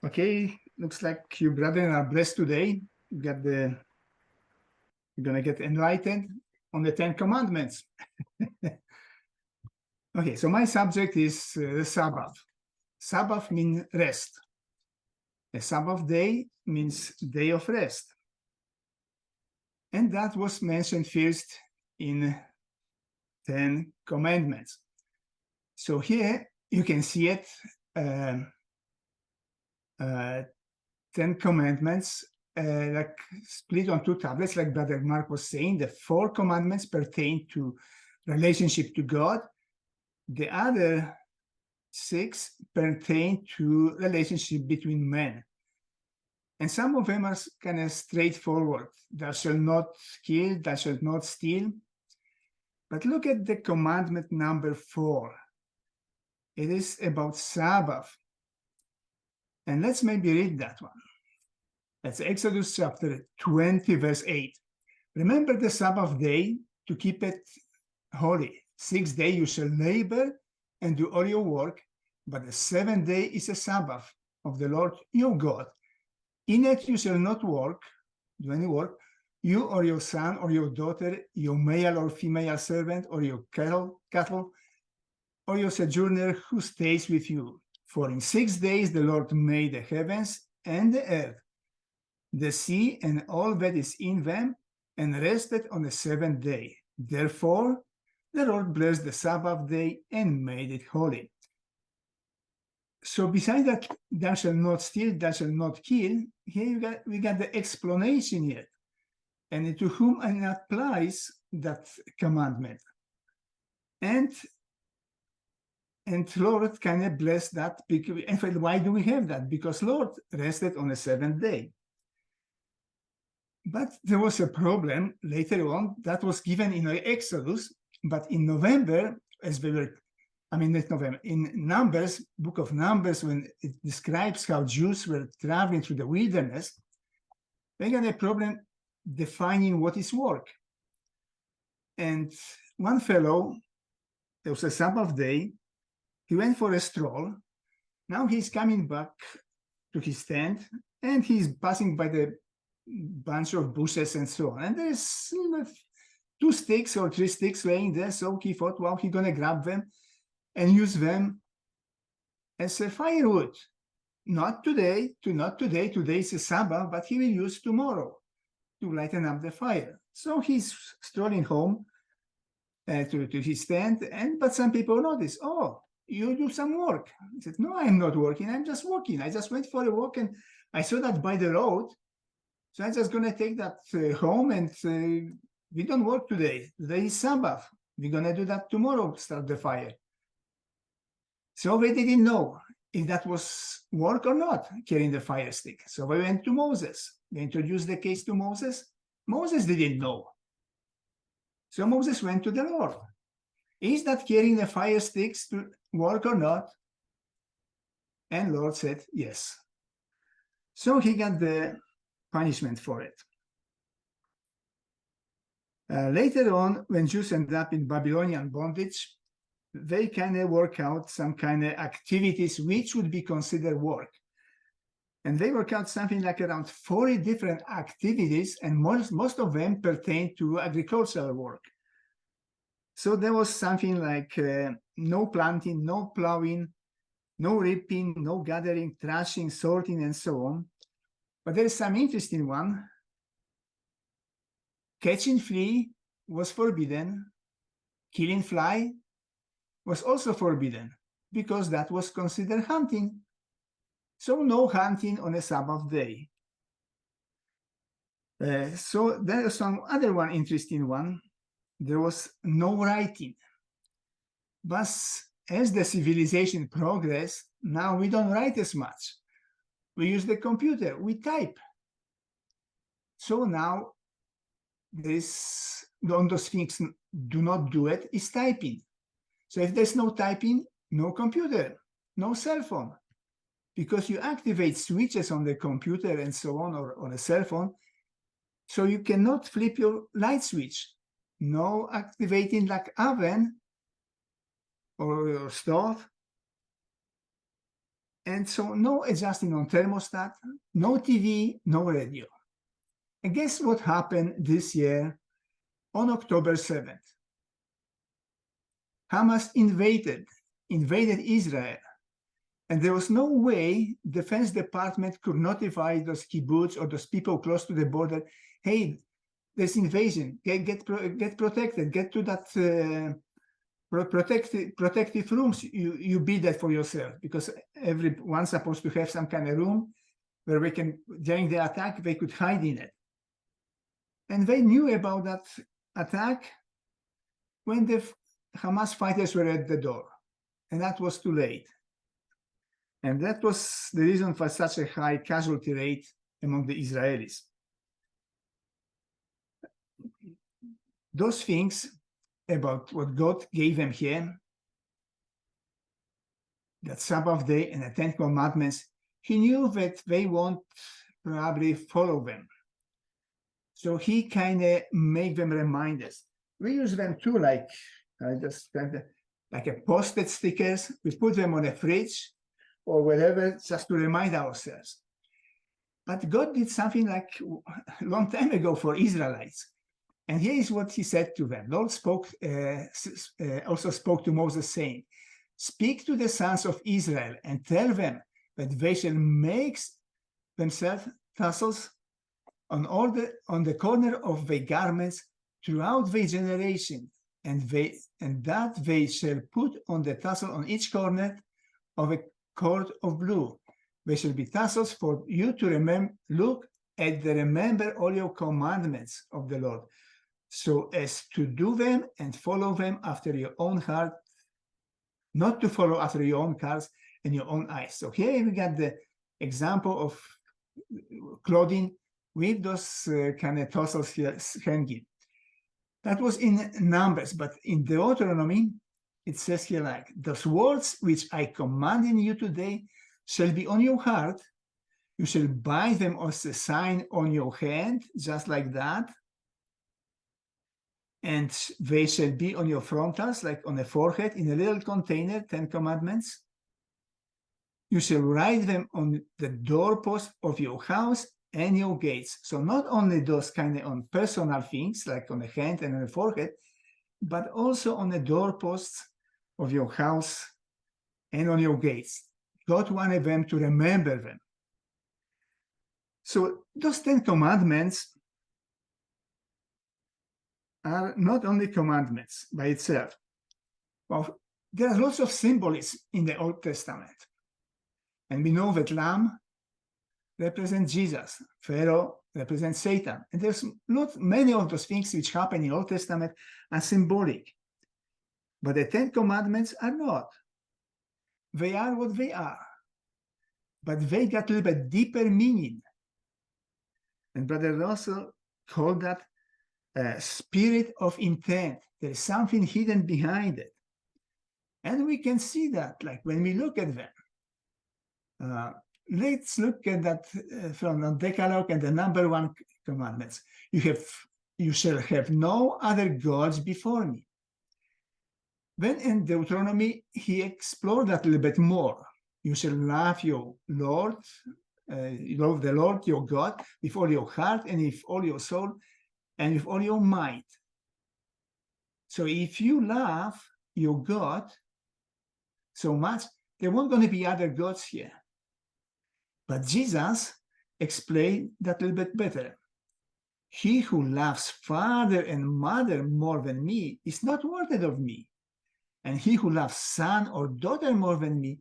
Okay, looks like you brethren are blessed today. You're gonna get enlightened on the Ten Commandments. Okay, so my subject is the Sabbath. Sabbath means rest. A Sabbath day means day of rest. And that was mentioned first in Ten Commandments. So here you can see it, 10 Commandments, like split on 2 tablets, like Brother Mark was saying. The 4 commandments pertain to relationship to God. The other 6 pertain to relationship between men. And some of them are kind of straightforward. Thou shalt not kill, thou shalt not steal. But look at the commandment number 4. It is about Sabbath. And let's maybe read that one. That's Exodus chapter 20, verse 8. Remember the Sabbath day to keep it holy. 6 days you shall labor and do all your work, but the 7th day is a Sabbath of the Lord your God. In it you shall not work, do any work, you or your son or your daughter, your male or female servant, or your cattle, or your sojourner who stays with you. For in 6 days the Lord made the heavens and the earth, the sea and all that is in them, and rested on the 7th day. Therefore, the Lord blessed the Sabbath day and made it holy. So besides that, thou shalt not steal, thou shalt not kill, here we got the explanation here. And to whom it applies that commandment. And Lord kind of blessed that. In fact, why do we have that? Because Lord rested on the 7th day. But there was a problem later on that was given in Exodus, but in November, as we were, not November, in Numbers, book of Numbers, when it describes how Jews were traveling through the wilderness, they got a problem defining what is work. And one fellow, it was a Sabbath day, he went for a stroll. Now he's coming back to his tent, and he's passing by the bunch of bushes and so on. And there's 2 sticks or 3 sticks laying there. So he thought, well, he's going to grab them and use them as a firewood. Not today, today is a Sabbath, but he will use tomorrow to lighten up the fire. So he's strolling home to his tent, but some people notice, oh, you do some work. He said, no, I'm not working, I'm just walking. I just went for a walk and I saw that by the road. So I'm just going to take that home, and we don't work today. Today is Sabbath. We're going to do that tomorrow, start the fire. So they didn't know if that was work or not, carrying the fire stick. So we went to Moses. They introduced the case to Moses. Moses didn't know. So Moses went to the Lord. Is that carrying the fire sticks to work or not? And Lord said, yes. So he got the punishment for it. Later on, when Jews ended up in Babylonian bondage, they kind of work out some kind of activities which would be considered work. And they work out something like around 40 different activities, and most of them pertain to agricultural work. So there was something like no planting, no plowing, no reaping, no gathering, thrashing, sorting, and so on. But there is some interesting one. Catching flea was forbidden. Killing fly was also forbidden because that was considered hunting. So no hunting on a Sabbath day. So there is some other one interesting one. There was no writing. But as the civilization progressed, now we don't write as much. We use the computer, we type. So now this, on those things do not do it, is typing. So if there's no typing, no computer, no cell phone, because you activate switches on the computer and so on, or on a cell phone, so you cannot flip your light switch. No activating like oven or your stove. And so no adjusting on thermostat, no TV, no radio. And guess what happened this year on October 7th? Hamas invaded Israel. And there was no way Defense Department could notify those kibbutz or those people close to the border, hey, there's invasion, get protected, get to that protective rooms. You be that for yourself, because everyone's supposed to have some kind of room where we can, during the attack, they could hide in it. And they knew about that attack when the Hamas fighters were at the door, and that was too late. And that was the reason for such a high casualty rate among the Israelis. Those things about what God gave them here, that Sabbath day and the Ten Commandments, he knew that they won't probably follow them. So he kind of make them reminders. We use them too, like just kind of like a posted stickers. We put them on a fridge or wherever, just to remind ourselves. But God did something like a long time ago for Israelites. And here is what he said to them. Lord spoke, also spoke to Moses, saying, speak to the sons of Israel and tell them that they shall make themselves tassels on the corner of their garments throughout their generation, and that they shall put on the tassel on each corner of a cord of blue. They shall be tassels for you to look at the remember all your commandments of the Lord, so as to do them and follow them after your own heart, not to follow after your own hearts and your own eyes. So here we got the example of clothing with those kind of tassels here hanging. That was in Numbers, but in Deuteronomy, it says here like, those words which I command in you today shall be on your heart. You shall bind them as a sign on your hand, just like that. And they shall be on your frontals, like on the forehead, in a little container, 10 commandments. You shall write them on the doorpost of your house and your gates. So not only those kind of on personal things, like on the hand and on the forehead, but also on the doorposts of your house and on your gates. God wanted them to remember them. So those 10 commandments are not only commandments by itself. Well, there are lots of symbolism in the Old Testament. And we know that lamb represents Jesus, Pharaoh represents Satan. And there's not many of those things which happen in the Old Testament are symbolic. But the 10 commandments are not. They are what they are. But they got a little bit deeper meaning. And Brother Russell called that spirit of intent. There is something hidden behind it. And we can see that, like when we look at them. Let's look at that from the Decalogue and the number 1 commandments. You shall have no other gods before me. Then in Deuteronomy, he explored that a little bit more. You shall love your Lord, love the Lord your God with all your heart and with all your soul and with all your might. So if you love your God so much, there won't going to be other gods here. But Jesus explained that a little bit better. He who loves father and mother more than me is not worthy of me. And he who loves son or daughter more than me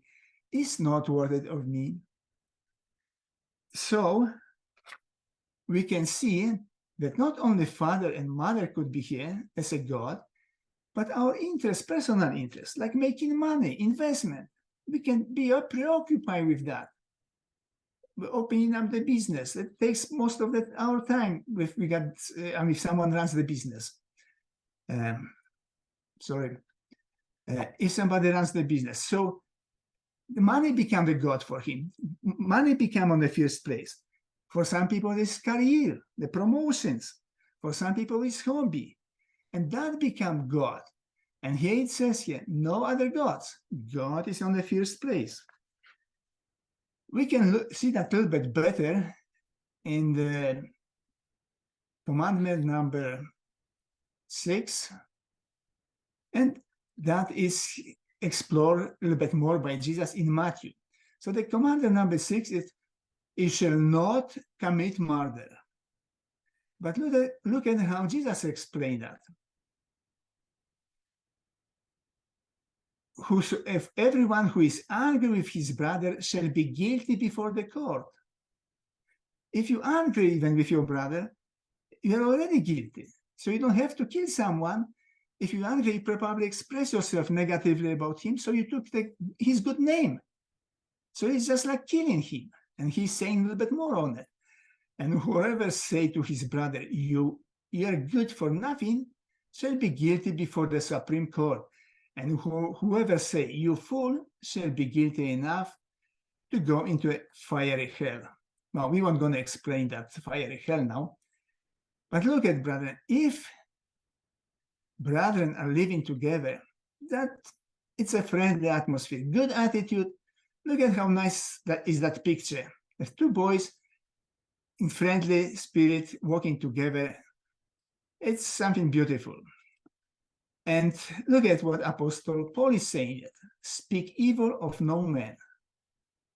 is not worthy of me. So we can see that not only father and mother could be here as a God, but our interest, personal interest, like making money, investment, we can be preoccupied with that. We're opening up the business. It takes most of our time if someone runs the business. If somebody runs the business. So the money become the God for him. Money become on the first place. For some people, it's career, the promotions. For some people, it's hobby. And that become God. And here it says here, no other gods. God is on the first place. We can see that a little bit better in the commandment number 6, and that is explored a little bit more by Jesus in Matthew. So the commandment number 6 is, "You shall not commit murder." But look at how Jesus explained that. If everyone who is angry with his brother shall be guilty before the court. If you're angry even with your brother, you're already guilty. So you don't have to kill someone. If you're angry, you probably express yourself negatively about him, so you took his good name. So it's just like killing him. And he's saying a little bit more on it. And whoever say to his brother, you're good for nothing, shall be guilty before the Supreme Court. And whoever say, you fool, shall be guilty enough to go into a fiery hell. Now, we weren't going to explain that fiery hell now. But look at brethren, if brethren are living together, that it's a friendly atmosphere, good attitude. Look at how nice that is, that picture. There's two boys in friendly spirit walking together. It's something beautiful. And look at what Apostle Paul is saying. Speak evil of no man.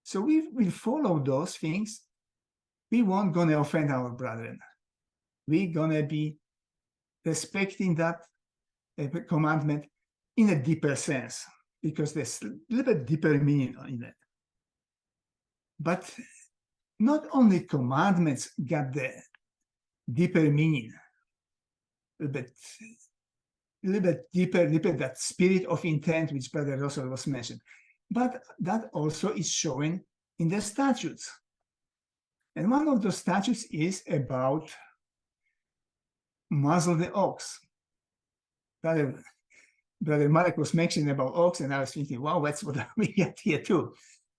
So we will follow those things. We won't going to offend our brethren. We're going to be respecting that commandment in a deeper sense, because there's a little bit deeper meaning in it. But not only commandments got the deeper meaning, a little bit deeper, that spirit of intent which Brother Russell was mentioned, but that also is showing in the statutes. And one of those statutes is about muzzle the ox. Brother Marek was mentioning about ox, and I was thinking, wow, that's what we get here too.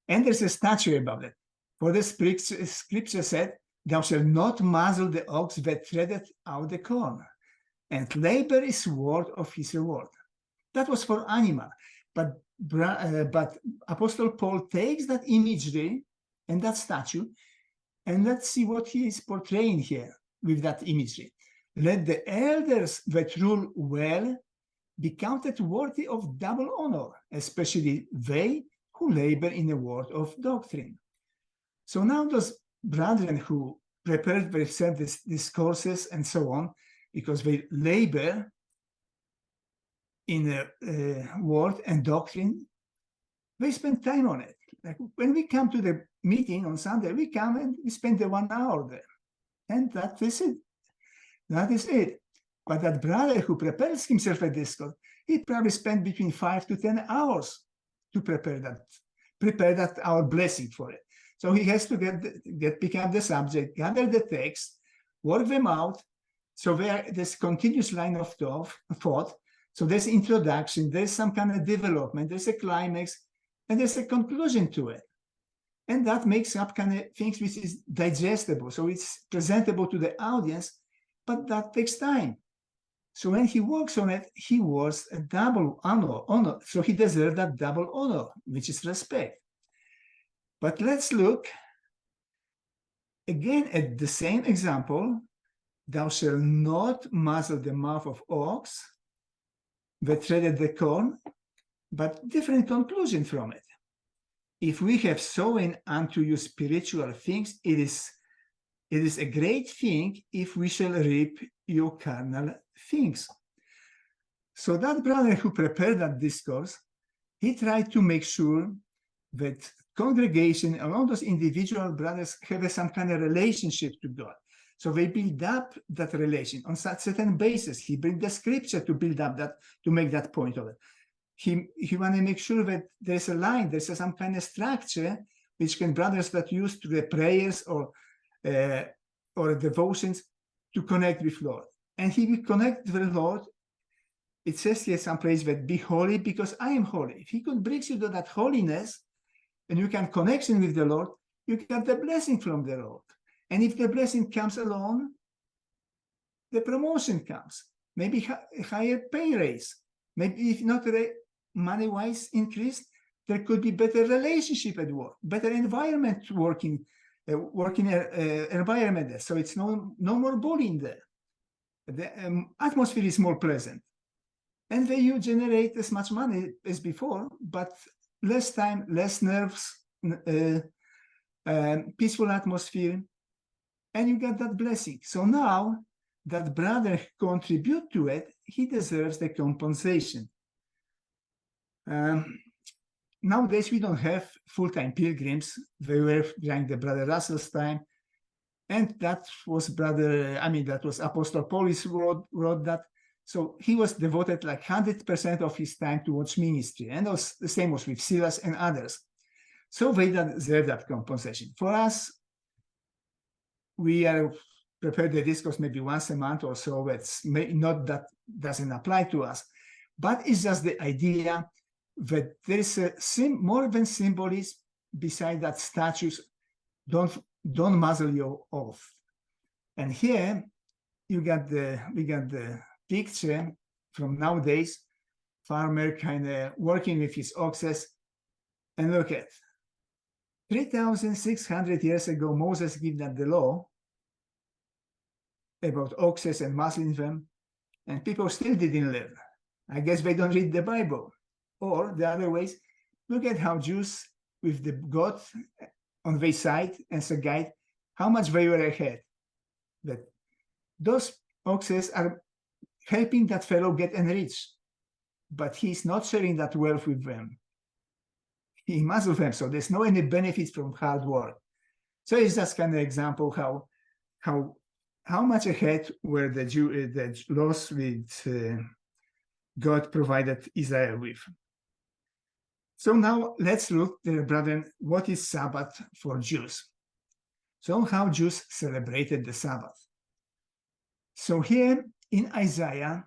And there's a statute about it. For the scripture said, thou shalt not muzzle the ox that treadeth out the corn, and labor is worth of his reward. That was for animal. But Apostle Paul takes that imagery and that statue, and let's see what he is portraying here with that imagery. Let the elders that rule well be counted worthy of double honor, especially they who labor in the word of doctrine. So now those brethren who prepared themselves discourses and so on, because they labor in the word and doctrine, they spend time on it. Like when we come to the meeting on Sunday, we come and we spend the 1 hour there. And that is it. That is it. But that brother who prepares himself a discourse, he probably spent between 5 to 10 hours to prepare that our blessing for it. So he has to pick up the subject, gather the text, work them out. So there's continuous line of thought. So there's introduction, there's some kind of development, there's a climax, and there's a conclusion to it. And that makes up kind of things which is digestible. So it's presentable to the audience, but that takes time. So when he works on it, he was a double honor. So he deserved that double honor, which is respect. But let's look again at the same example. Thou shalt not muzzle the mouth of ox that treadeth the corn, but different conclusion from it. If we have sown unto you spiritual things, it is a great thing if we shall reap your carnal things. So that brother who prepared that discourse, he tried to make sure that congregation, all those individual brothers have some kind of relationship to God. So they build up that relation on such certain basis. He brings the scripture to build up that, to make that point of it. He want to make sure that there's a line, there's some kind of structure which can brothers that use to the prayers or devotions to connect with Lord. And he will connect with the Lord. It says here some place that be holy because I am holy. If he could bring you to that holiness and you can connection with the Lord, you get the blessing from the Lord. And if the blessing comes along, the promotion comes. Maybe a higher pay raise. Maybe if not money-wise increased, there could be better relationship at work, better environment working environment there. So it's no more bullying there. The atmosphere is more pleasant. And then you generate as much money as before, but less time, less nerves, peaceful atmosphere, and you get that blessing. So now that brother contribute to it, he deserves the compensation. Nowadays, we don't have full-time pilgrims. They were during the Brother Russell's time. And that was Apostle Paulus wrote that. So he was devoted like 100% of his time towards ministry. And the same was with Silas and others. So they deserve that compensation. For us, we are prepared the discourse maybe once a month or so. It's not that doesn't apply to us. But it's just the idea that there is more than symbolism beside that statues. Don't muzzle your oath. And here we got the picture from nowadays, farmer kind of working with his oxes. And look at 3,600 years ago, Moses gave them the law about oxes and muzzling them, and people still didn't learn. I guess they don't read the Bible. Or the other ways, look at how Jews with the God on their side as a guide, how much they were ahead. That those oxes are helping that fellow get enriched, but he's not sharing that wealth with them. He muzzles them, so there's no any benefits from hard work. So it's just kind of example how much ahead were the laws with God provided Israel with. So now let's look, dear brethren, what is Sabbath for Jews? So how Jews celebrated the Sabbath. So here in Isaiah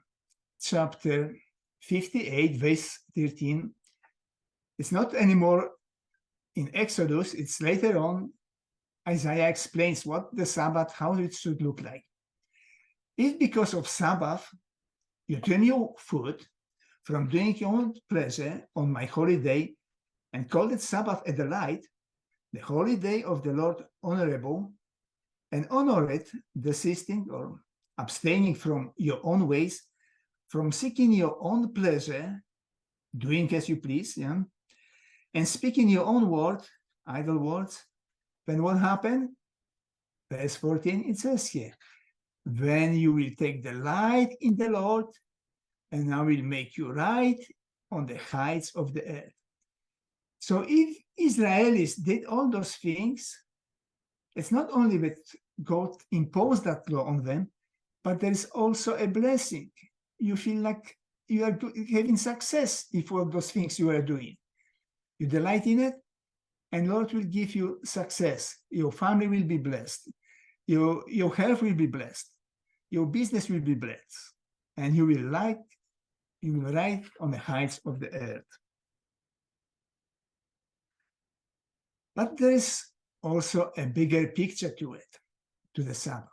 chapter 58, verse 13, it's not anymore in Exodus, it's later on. Isaiah explains what the Sabbath, how it should look like. If because of Sabbath, you turn your foot from doing your own pleasure on my holy day, and call it Sabbath a delight, the holy day of the Lord honorable, and honor it, desisting or abstaining from your own ways, from seeking your own pleasure, doing as you please, and speaking your own word, idle words, then what happened? Verse 14, it says here, then you will take delight in the Lord, and I will make you right on the heights of the earth. So if Israelis did all those things, it's not only that God imposed that law on them, but there is also a blessing. You feel like you are having success if all those things you are doing. You delight in it, and Lord will give you success. Your family will be blessed. Your health will be blessed. Your business will be blessed. And you will ride on the heights of the earth. But there is also a bigger picture to it, to the Sabbath.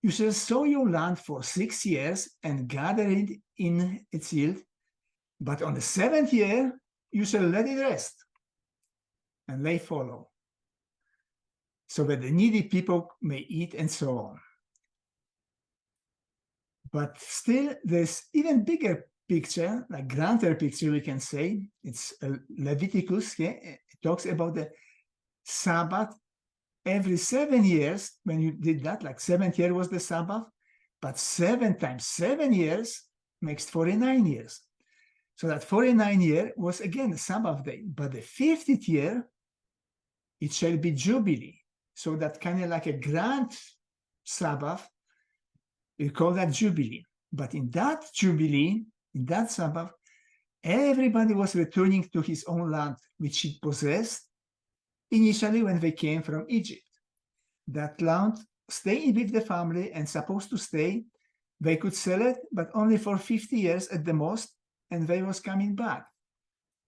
You shall sow your land for 6 years and gather it in its yield, but on the 7th year you shall let it rest, and lay fallow, so that the needy people may eat and so on. But still, there's even bigger picture, like grander picture, we can say. It's Leviticus. Yeah? It talks about the Sabbath every 7 years. When you did that, like 7th year was the Sabbath, but 7 times 7 years makes 49 years. So that 49 year was again a Sabbath day. But the 50th year, it shall be Jubilee. So that kind of like a grand Sabbath, we call that Jubilee. But in that Jubilee, in that Sabbath, everybody was returning to his own land, which he possessed initially when they came from Egypt. That land staying with the family and supposed to stay, they could sell it, but only for 50 years at the most, and they was coming back.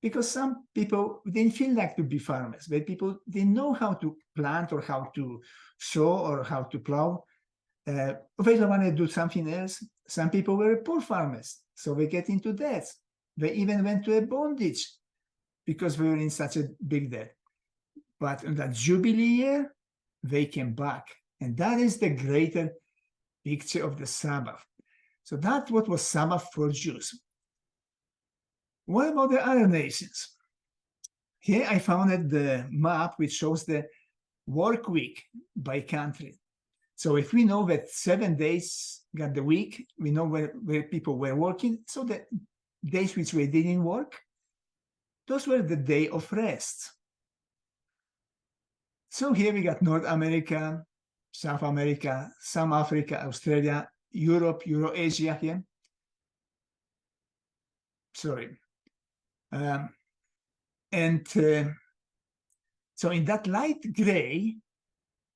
Because some people didn't feel like to be farmers, but people didn't know how to plant or how to sow or how to plow. They don't want to do something else. Some people were poor farmers, so they get into debt. They even went to a bondage because we were in such a big debt. But in that Jubilee year, they came back. And that is the greater picture of the Sabbath. So that's what was Sabbath for Jews. What about the other nations? Here I found the map which shows the work week by country. So if we know that 7 days got the week, we know where people were working. So the days which we didn't work, those were the day of rest. So here we got North America, South America, some Africa, Australia, Europe, Eurasia here. Sorry. So in that light gray,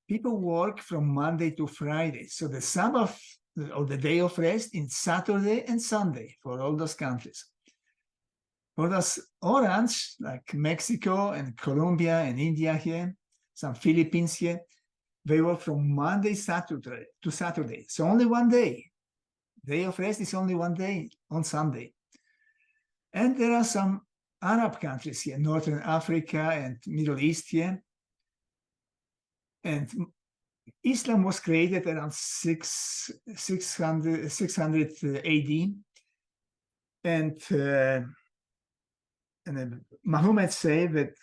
people work from Monday to Friday. So the Sabbath or the day of rest in Saturday and Sunday for all those countries. For those orange, like Mexico and Colombia and India here, some Philippines here, they work from Monday to Saturday. So only one day. Day of rest is only one day on Sunday. And there are some Arab countries here, Northern Africa and Middle East here. And Islam was created around 600 AD. And Muhammad said that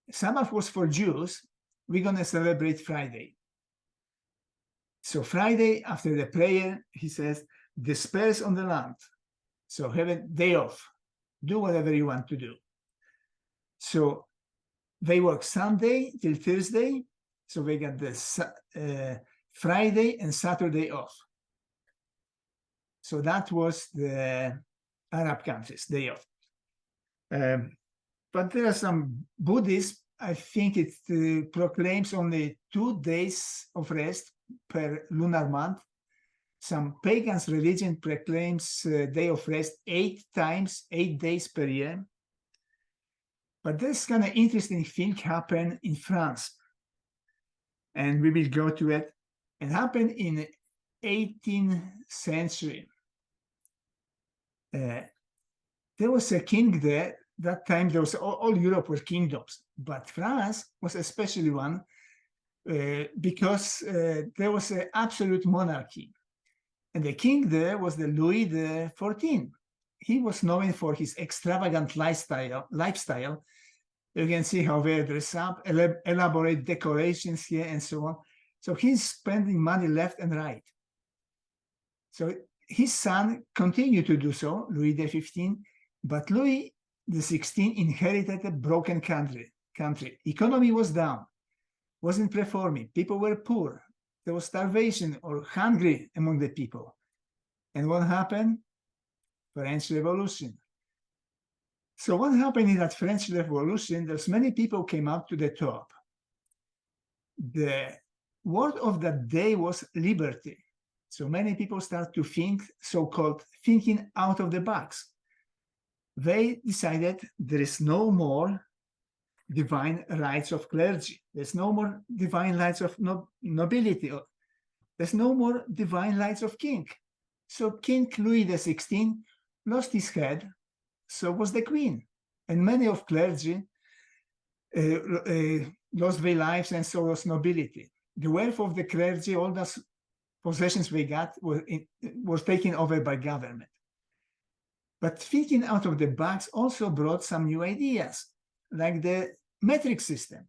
Sabbath was for Jews. We're going to celebrate Friday. So Friday, after the prayer, he says, disperse on the land. So have a day off. Do whatever you want to do. So they work Sunday till Thursday. So they got the Friday and Saturday off. So that was the Arab countries' day off. But there are some Buddhists, I think it proclaims only 2 days of rest per lunar month. Some pagans' religion proclaims day of rest 8 times, 8 days per year. But this kind of interesting thing happened in France. And we will go to it. It happened in 18th century. There was a king there. That time there was all Europe were kingdoms, but France was especially one because there was an absolute monarchy. And the king there was the Louis XIV. He was known for his extravagant lifestyle. You can see how they dress up, elaborate decorations here and so on. So he's spending money left and right. So his son continued to do so, Louis XV, but Louis XVI inherited a broken country. Economy was down, wasn't performing. People were poor. There was starvation or hungry among the people. And what happened? French Revolution. So what happened in that French Revolution? There's many people came up to the top. The word of that day was liberty. So many people start to think, so-called thinking out of the box. They decided there is no more divine rights of clergy. There's no more divine rights of nobility. There's no more divine rights of king. So King Louis XVI lost his head, so was the queen. And many of clergy lost their lives, and so was nobility. The wealth of the clergy, all those possessions we got, was taken over by government. But thinking out of the box also brought some new ideas, like the metric system.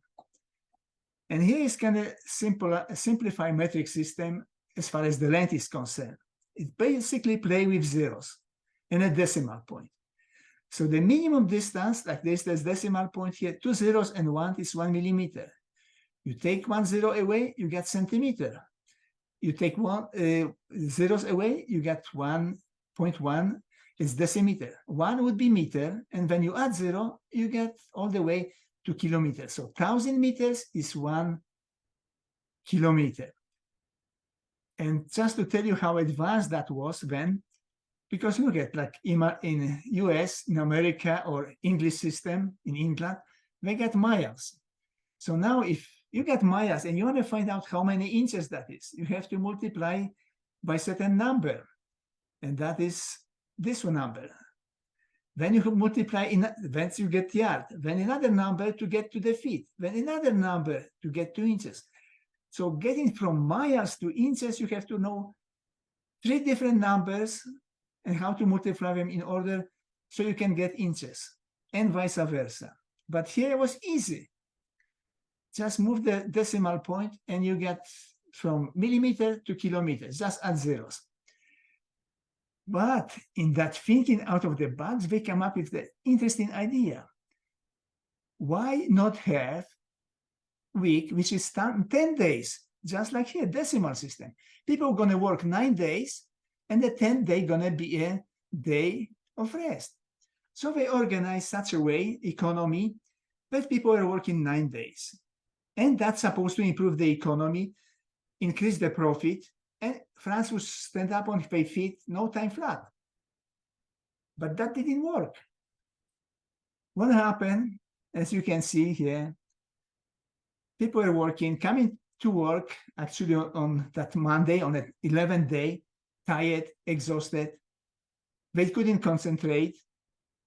And here is kind of simplified metric system as far as the length is concerned. It basically plays with zeros and a decimal point. So the minimum distance, like this decimal point here, 2 zeros and 1 is 1 millimeter. You take 1 zero away, you get centimeter. You take 1 zeros away, you get 1.1 is decimeter. 1 would be meter, and when you add 0, you get all the way to kilometers. So 1,000 meters is 1 kilometer. And just to tell you how advanced that was then, because look at like in US, in America, or English system in England, they get miles. So now if you get miles and you want to find out how many inches that is, you have to multiply by a certain number. And that is this one number. Then you multiply, then you get yard, then another number to get to the feet, then another number to get to inches. So getting from miles to inches, you have to know 3 different numbers and how to multiply them in order so you can get inches, and vice versa. But here it was easy. Just move the decimal point and you get from millimeter to kilometers, just add zeros. But in that thinking out of the box, they come up with the interesting idea. Why not have week, which is 10 days, just like here, decimal system? People are going to work 9 days, and the 10th day going to be a day of rest. So they organize such a way, economy, that people are working 9 days. And that's supposed to improve the economy, increase the profit, and France would stand up on their feet, no time flat. But that didn't work. What happened, as you can see here, people are working, coming to work actually on that Monday, on the 11th day, tired, exhausted. They couldn't concentrate.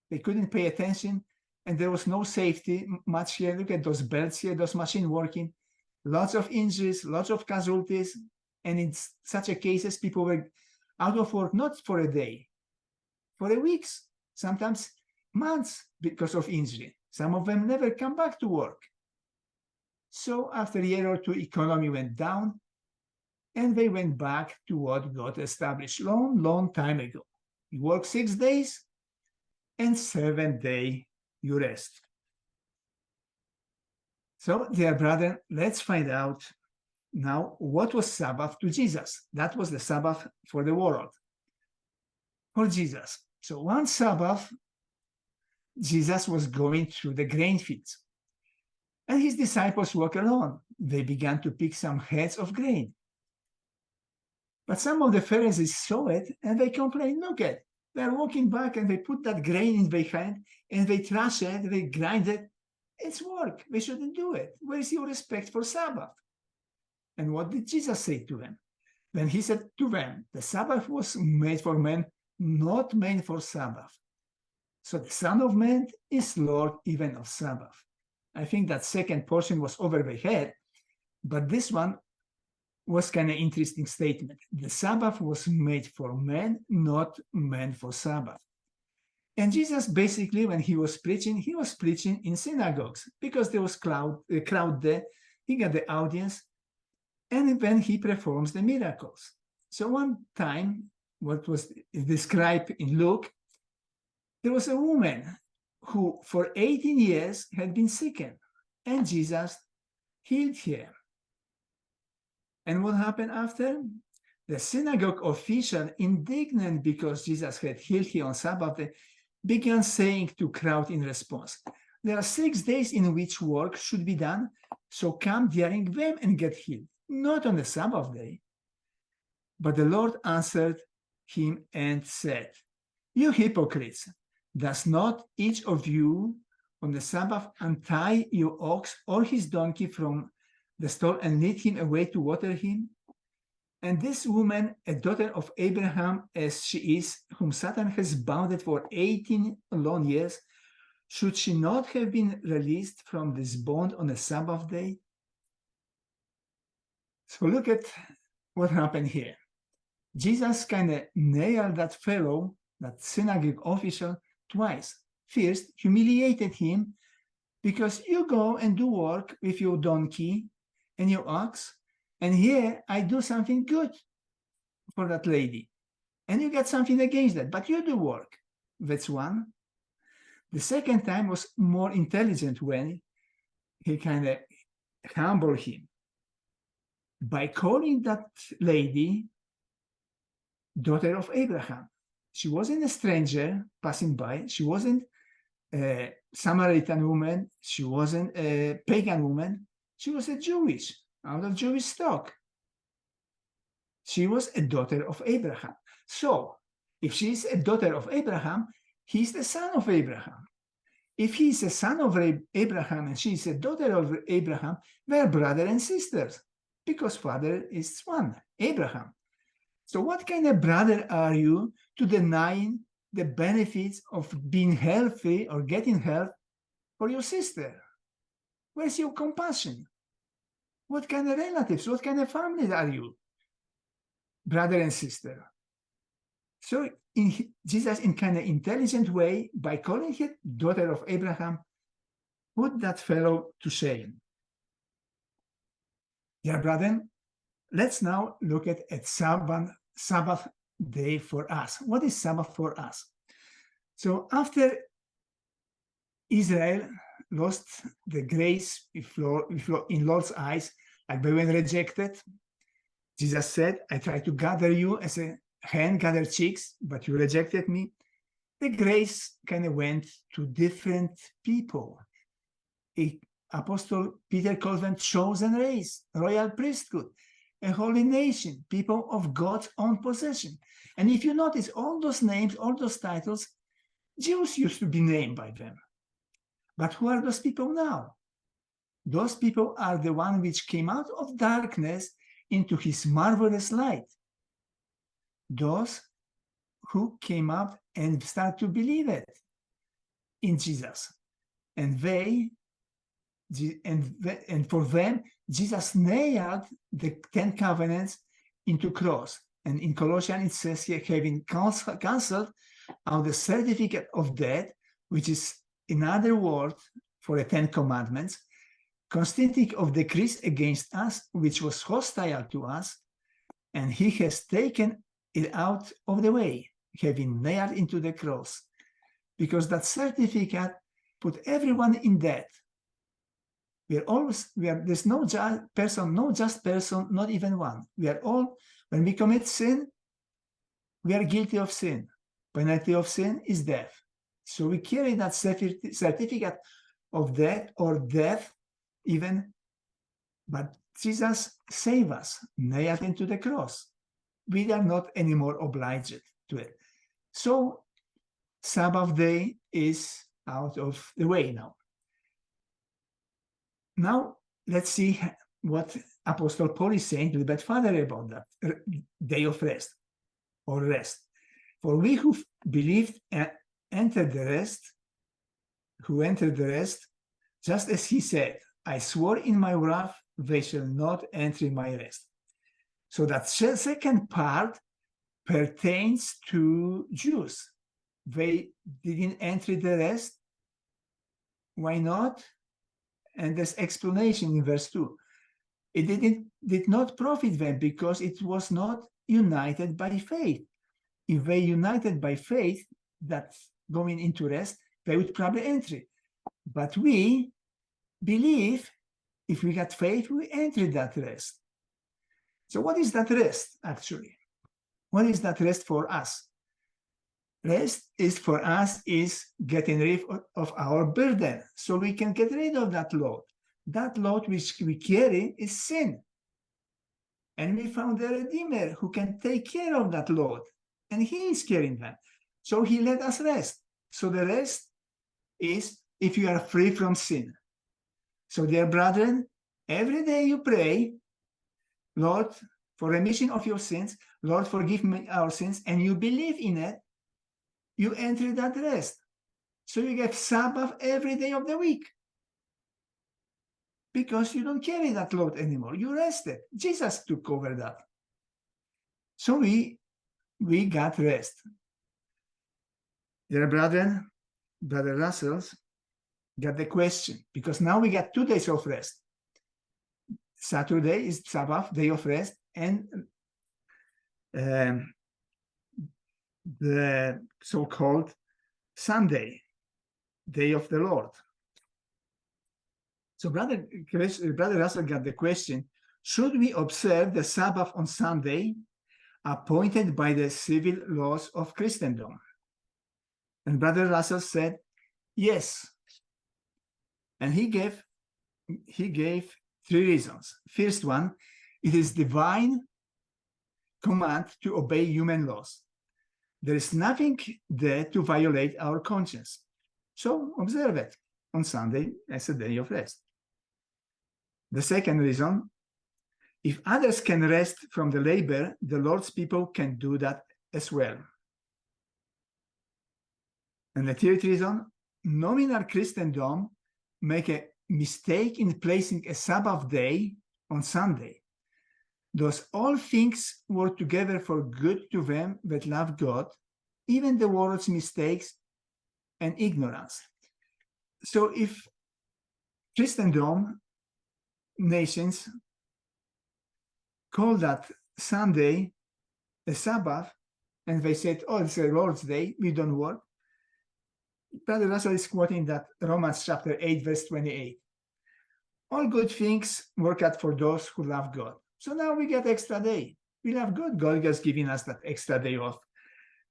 They couldn't pay attention. And there was no safety much here. Look at those belts here, those machines working. Lots of injuries, lots of casualties. And in such a cases, people were out of work, not for a day, for a weeks, sometimes months because of injury. Some of them never come back to work. So after a year or two, economy went down, and they went back to what got established long time ago. You work 6 days, and 7th day you rest. So, dear brother, let's find out now what was Sabbath to Jesus. That was the Sabbath for the world, for Jesus. So one Sabbath, Jesus was going through the grain fields, and his disciples walked along. They began to pick some heads of grain. But some of the Pharisees saw it, and they complained, look at, they're walking back, and they put that grain in their hand, and they thrash it, they grind it. It's work. They shouldn't do it. Where is your respect for Sabbath? And what did Jesus say to them? Then he said to them, the Sabbath was made for men, not made for Sabbath. So the Son of Man is Lord even of Sabbath. I think that second portion was over the head, but this one was kind of interesting statement. The Sabbath was made for men, not meant for Sabbath. And Jesus basically, when he was preaching in synagogues because there was a crowd there. He got the audience, and then he performs the miracles. So one time, what was described in Luke, there was a woman who for 18 years had been sickened, and Jesus healed her. And what happened after? The synagogue official, indignant because Jesus had healed her on Sabbath, began saying to crowd in response, there are 6 days in which work should be done, so come during them and get healed, not on the Sabbath day. But the Lord answered him and said, you hypocrites, does not each of you on the Sabbath untie your ox or his donkey from the stall and lead him away to water him? And this woman, a daughter of Abraham as she is, whom Satan has bounded for 18 long years, should she not have been released from this bond on a Sabbath day? So look at what happened here. Jesus kind of nailed that fellow, that synagogue official, twice. First, humiliated him because you go and do work with your donkey and your ox, and here I do something good for that lady. And you get something against that, but you do work. That's one. The second time was more intelligent when he kind of humbled him by calling that lady daughter of Abraham. She wasn't a stranger passing by. She wasn't a Samaritan woman. She wasn't a pagan woman. She was a Jewish, out of Jewish stock. She was a daughter of Abraham. So, if she is a daughter of Abraham, he's the son of Abraham. If he is a son of Abraham and she is a daughter of Abraham, they are brother and sisters, because father is one, Abraham. So what kind of brother are you to denying the benefits of being healthy or getting health for your sister? Where's your compassion? What kind of relatives, what kind of family are you, brother and sister? So Jesus, in kind of intelligent way, by calling her daughter of Abraham, put that fellow to shame. Dear brethren, let's now look at Sabbath day for us. What is Sabbath for us? So after Israel lost the grace in Lord's eyes, like they were rejected, Jesus said, I tried to gather you as a hen gathers chicks, but you rejected me. The grace kind of went to different people. Apostle Peter calls them chosen race, royal priesthood, a holy nation, people of God's own possession. And if you notice, all those names, all those titles, Jews used to be named by them. But who are those people now? Those people are the ones which came out of darkness into his marvelous light. Those who came up and start to believe it in Jesus. And for them, Jesus nailed the 10 covenants into cross. And in Colossians, it says here, having cancelled out the certificate of death, which is another word for the 10 commandments, consisting of decrees against us, which was hostile to us, and he has taken it out of the way, having nailed into the cross, because that certificate put everyone in debt. There's no just person, not even one. We are all, when we commit sin, we are guilty of sin. Penalty of sin is death. So we carry that certificate of death or death even, but Jesus saved us, nailed into the cross. We are not anymore obliged to it. So Sabbath day is out of the way now. Now let's see what Apostle Paul is saying to the bad father about that day of rest or rest. For we who believed and entered the rest, just as he said, I swore in my wrath, they shall not enter my rest. So that second part pertains to Jews. They didn't enter the rest. Why not? And there's explanation in verse 2. It did not profit them because it was not united by faith. If they united by faith, that going into rest, they would probably enter. But we believe, if we got faith, we enter that rest. So what is that rest, actually? What is that rest for us? Rest is for us is getting rid of our burden, so we can get rid of that load. That load which we carry is sin. And we found a Redeemer who can take care of that load, and he is carrying that. So he let us rest. So the rest is if you are free from sin. So dear brethren, every day you pray, Lord, for remission of your sins, Lord, forgive me our sins, and you believe in it, you enter that rest. So you get Sabbath every day of the week. Because you don't carry that load anymore. You rested. Jesus took over that. So we got rest. Dear brethren, Brother Russells, got the question, because now we got 2 days of rest. Saturday is Sabbath, day of rest, and the so-called Sunday, day of the Lord. So Brother Russell got the question, should we observe the Sabbath on Sunday appointed by the civil laws of Christendom? And Brother Russell said, yes. And he gave 3 reasons. First one, it is divine command to obey human laws. There is nothing there to violate our conscience. So observe it on Sunday as a day of rest. The second reason, if others can rest from the labor, the Lord's people can do that as well. And the third reason, nominal Christendom make a mistake in placing a Sabbath day on Sunday. Thus all things work together for good to them that love God, even the world's mistakes and ignorance. So if Christendom nations call that Sunday a Sabbath, and they said, oh, it's a Lord's Day, we don't work, Brother Russell is quoting that Romans chapter 8, verse 28. All good things work out for those who love God. So now we get extra day. We love God. God has given us that extra day off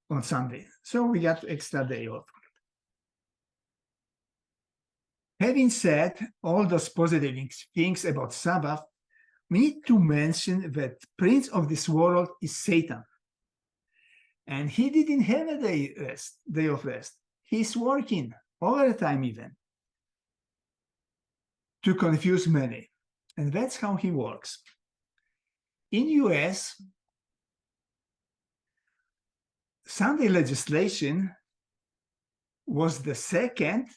on Sunday. So we got extra day off. Having said all those positive things about Sabbath, we need to mention that prince of this world is Satan. And he didn't have a day of rest. He's working overtime even to confuse many. And that's how he works. In US, Sunday legislation was the second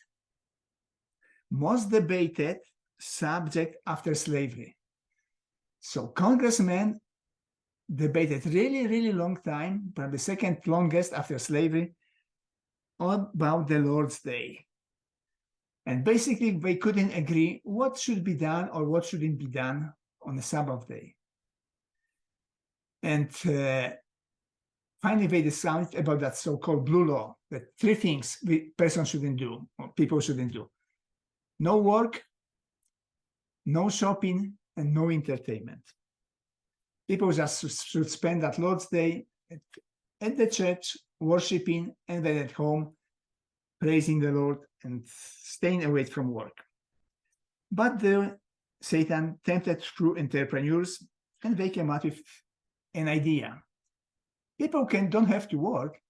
most debated subject after slavery. So congressmen debated really long time, probably second longest after slavery, about the Lord's Day. And basically they couldn't agree what should be done or what shouldn't be done on the Sabbath day. And finally they decided about that so-called blue law, that three things the person shouldn't do, or people shouldn't do. No work, no shopping, and no entertainment. People just should spend that Lord's Day at the church, worshiping, and then at home, praising the Lord and staying away from work. But Satan tempted through entrepreneurs, and they came up with an idea. People don't have to work.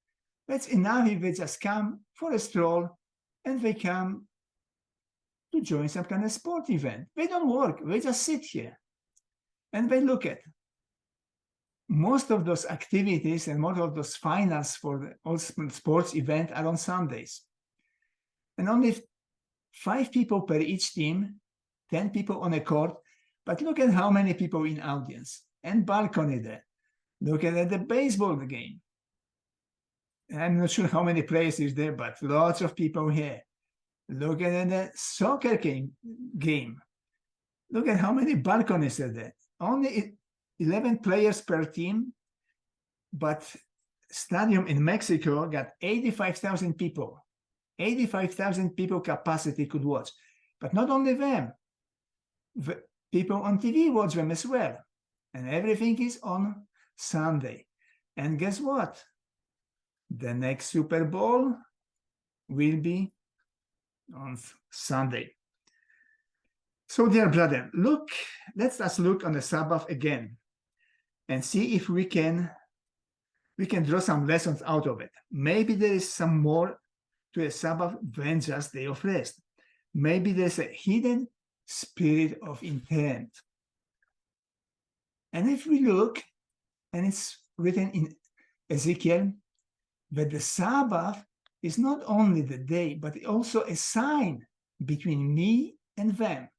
That's enough if they just come for a stroll, and they come to join some kind of sport event. They don't work. They just sit here, and they look at. Most of those activities and most of those finals for the all sports event are on Sundays. And only 5 people per each team, 10 people on a court. But look at how many people in audience and balcony there. Look at the baseball game. I'm not sure how many players is there, but lots of people here. Look at the soccer game. Look at how many balconies are there. Only 11 players per team, but stadium in Mexico got 85,000 people. 85,000 people capacity could watch. But not only them, the people on TV watch them as well. And everything is on Sunday. And guess what? The next Super Bowl will be on Sunday. So, dear brother, let us look on the Sabbath again and see if we can draw some lessons out of it. Maybe there is some more to a Sabbath than just day of rest. Maybe there's a hidden spirit of intent. And if we look, and it's written in Ezekiel, that the Sabbath is not only the day, but also a sign between me and them.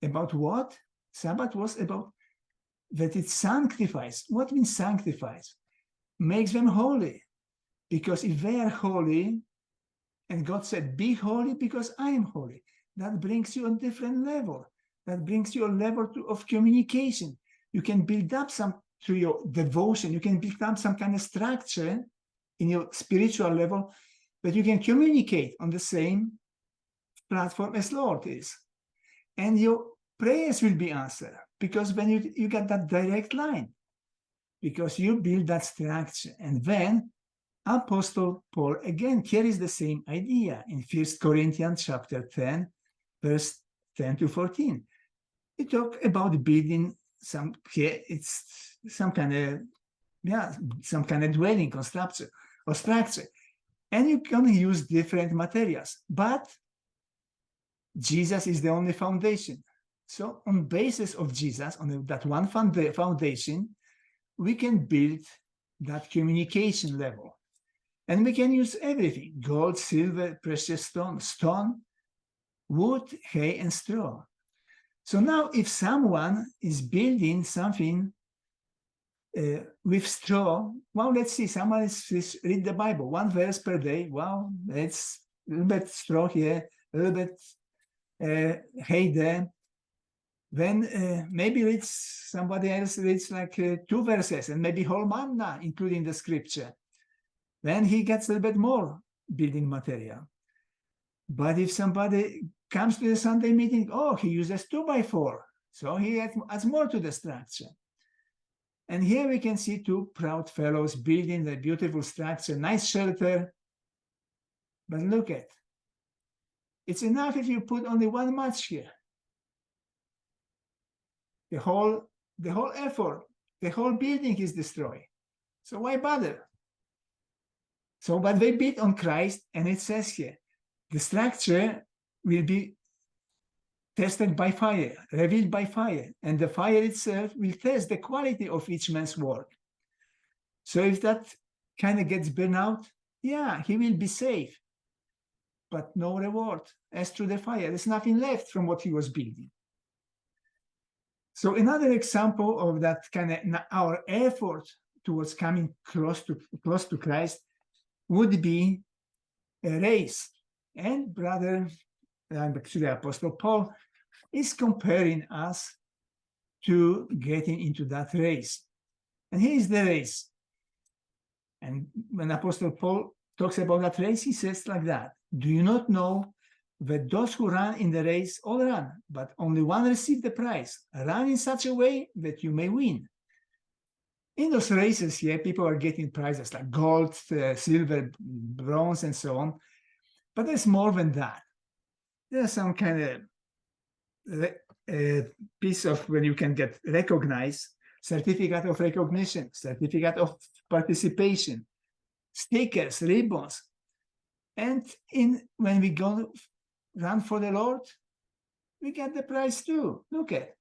About what? Sabbath was about that it sanctifies. What means sanctifies? Makes them holy. Because if they are holy, and God said, be holy because I am holy, that brings you a different level. That brings you a level of communication. You can build up through your devotion, you can build up some kind of structure in your spiritual level, that you can communicate on the same platform as Lord is. And your prayers will be answered, because when you get that direct line, because you build that structure. And then Apostle Paul again carries the same idea in 1 Corinthians chapter 10, verse 10 to 14. He talks about building some kind of dwelling or structure. And you can use different materials, but Jesus is the only foundation. So on basis of Jesus, on that one foundation, we can build that communication level. And we can use everything: gold, silver, precious stone, wood, hay, and straw. So now if someone is building something with straw, well, let's see, someone is read the Bible, 1 verse per day. Wow, that's a little bit straw here, a little bit hay there. Then maybe somebody else reads like 2 verses and maybe whole manna, including the scripture. Then he gets a little bit more building material. But if somebody comes to the Sunday meeting, oh, he uses 2x4, so he adds more to the structure. And here we can see 2 proud fellows building the beautiful structure, nice shelter. But look at, it's enough if you put only 1 match here. The whole effort, the whole building is destroyed. So why bother? So, but they built on Christ, and it says here, the structure will be tested by fire, revealed by fire, and the fire itself will test the quality of each man's work. So if that kind of gets burned out, yeah, he will be safe, but no reward as through the fire. There's nothing left from what he was building. So another example of that kind of our effort towards coming close to Christ would be a race. And brother, actually Apostle Paul, is comparing us to getting into that race. And here is the race. And when Apostle Paul talks about that race, he says like that: do you not know that those who run in the race all run, but only one receives the prize? Run in such a way that you may win. In those races here, people are getting prizes like gold, silver, bronze, and so on. But there's more than that. There's some kind of piece of where you can get recognized, certificate of recognition, certificate of participation, stickers, ribbons. And when we go run for the Lord, we get the prize too. Look at,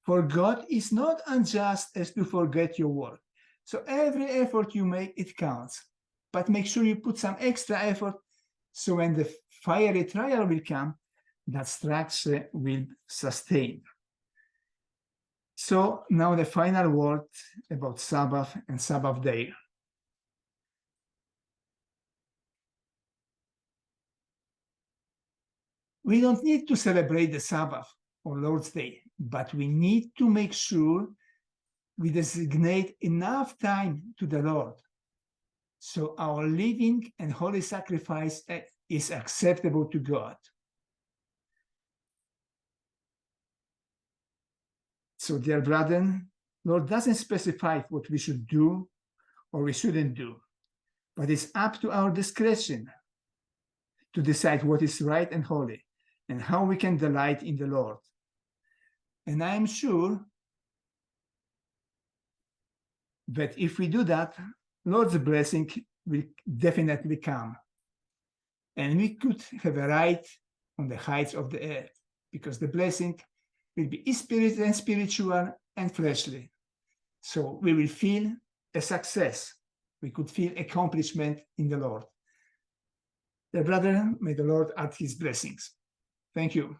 for God is not unjust as to forget your work. So every effort you make, it counts. But make sure you put some extra effort, so when the fiery trial will come, that structure will sustain. So now the final word about Sabbath and Sabbath day. We don't need to celebrate the Sabbath or Lord's Day, but we need to make sure we designate enough time to the Lord, so our living and holy sacrifice is acceptable to God. So, dear brethren, Lord doesn't specify what we should do or we shouldn't do, but it's up to our discretion to decide what is right and holy and how we can delight in the Lord. And I am sure that if we do that, Lord's blessing will definitely come. And we could have a ride on the heights of the earth, because the blessing will be spiritual and fleshly. So we will feel a success. We could feel accomplishment in the Lord. Dear brother, may the Lord add his blessings. Thank you.